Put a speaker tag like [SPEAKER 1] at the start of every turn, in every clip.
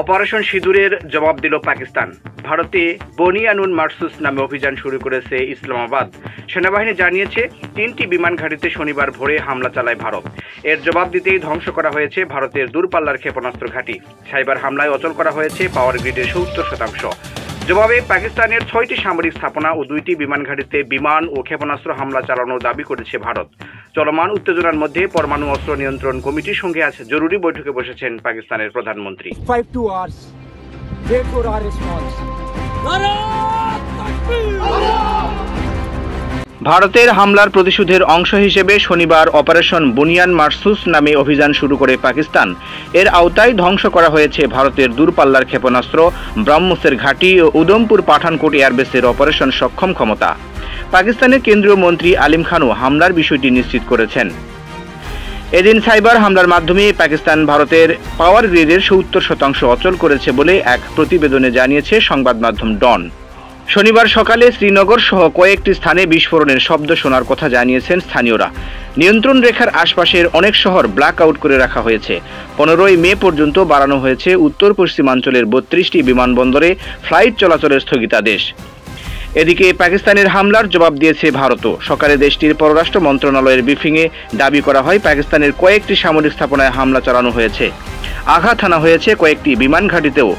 [SPEAKER 1] Operation সিঁদুরের জবাব দিল পাকিস্তান। ভারতে বনিয়ানুন মারসুস নামে অভিযান শুরু করেছে ইসলামাবাদ। সেনাবাহিনী জানিয়েছে 3টি বিমান ঘাঁটিতে শনিবার ভোরে হামলা চালায় ভারত। এর জবাব দিতেই ধ্বংস করা হয়েছে ভারতের দূরপাল্লার ক্ষেপণাস্ত্র ঘাঁটি। সাইবার হামলায় অচল করা হয়েছে পাওয়ার গ্রিডের 70%। জবাবে পাকিস্তানের 6টি সামরিক স্থাপনা ও 2টি বিমান ঘাঁটিতে বিমান ও ক্ষেপণাস্ত্র হামলা চালানোর দাবি করেছে ভারত। চলমান উত্তেজনার মধ্যে পরমাণু অস্ত্র নিয়ন্ত্রণ কমিটির সঙ্গে আজ জরুরি বৈঠকে বসেছেন পাকিস্তানের প্রধানমন্ত্রী। ভারতের হামলার প্রতিশোধের অংশ হিসেবে শনিবার অপারেশন বুনিয়ান মারসুস নামে অভিযান শুরু করে পাকিস্তান। এর আওতায় ধ্বংস করা হয়েছে ভারতের দূরপাল্লার ক্ষেপণাস্ত্র, ব্রহ্মসের ঘাঁটি ও উধমপুর পাঠানকোট এয়ারবেসের অপারেশন সক্ষম ক্ষমতা। পাকিস্তানের কেন্দ্রীয় মন্ত্রী আলিম খানও হামলার বিষয়টি নিশ্চিত করেছেন। এদিন সাইবার হামলার মাধ্যমে পাকিস্তান ভারতের পাওয়ার গ্রিডের 70% অচল করেছে বলে এক প্রতিবেদনে জানিয়েছে সংবাদ মাধ্যম ডন। শনিবার সকালে শ্রীনগর সহ কয়েকটি স্থানে বিস্ফোরণের শব্দ শোনার কথা জানিয়েছেন স্থানীয়রা। নিয়ন্ত্রণ রেখার আশপাশের অনেক শহর ব্ল্যাক আউট করে রাখা হয়েছে। 15ই মে পর্যন্ত বাড়ানো হয়েছে উত্তর পশ্চিমাঞ্চলের 32টি বিমানবন্দরে ফ্লাইট চলাচলের স্থগিতাদেশ। এদিকে পাকিস্তানের হামলার জবাব দিয়েছে ভারতও। সকালে দেশটির পররাষ্ট্র মন্ত্রণালয়ের ব্রিফিংয়ে দাবি করা হয় পাকিস্তানের কয়েকটি সামরিক স্থাপনায় হামলা চালানো হয়েছে, আঘাত হানা হয়েছে কয়েকটি বিমান ঘাঁটিতেও।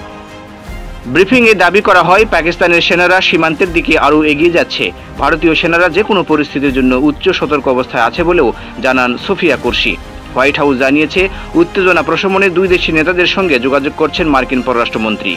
[SPEAKER 1] ব্রিফিংয়ে দাবি করা হয় পাকিস্তানের সেনারা সীমান্তের দিকে আরও এগিয়ে যাচ্ছে। ভারতীয় সেনারা যে কোনো পরিস্থিতির জন্য উচ্চ সতর্ক অবস্থায় আছে বলেও জানান সোফিয়া কুরশি। হোয়াইট হাউস জানিয়েছে উত্তেজনা প্রশমনে দুই দেশের নেতাদের সঙ্গে যোগাযোগ করছেন মার্কিন পররাষ্ট্রমন্ত্রী।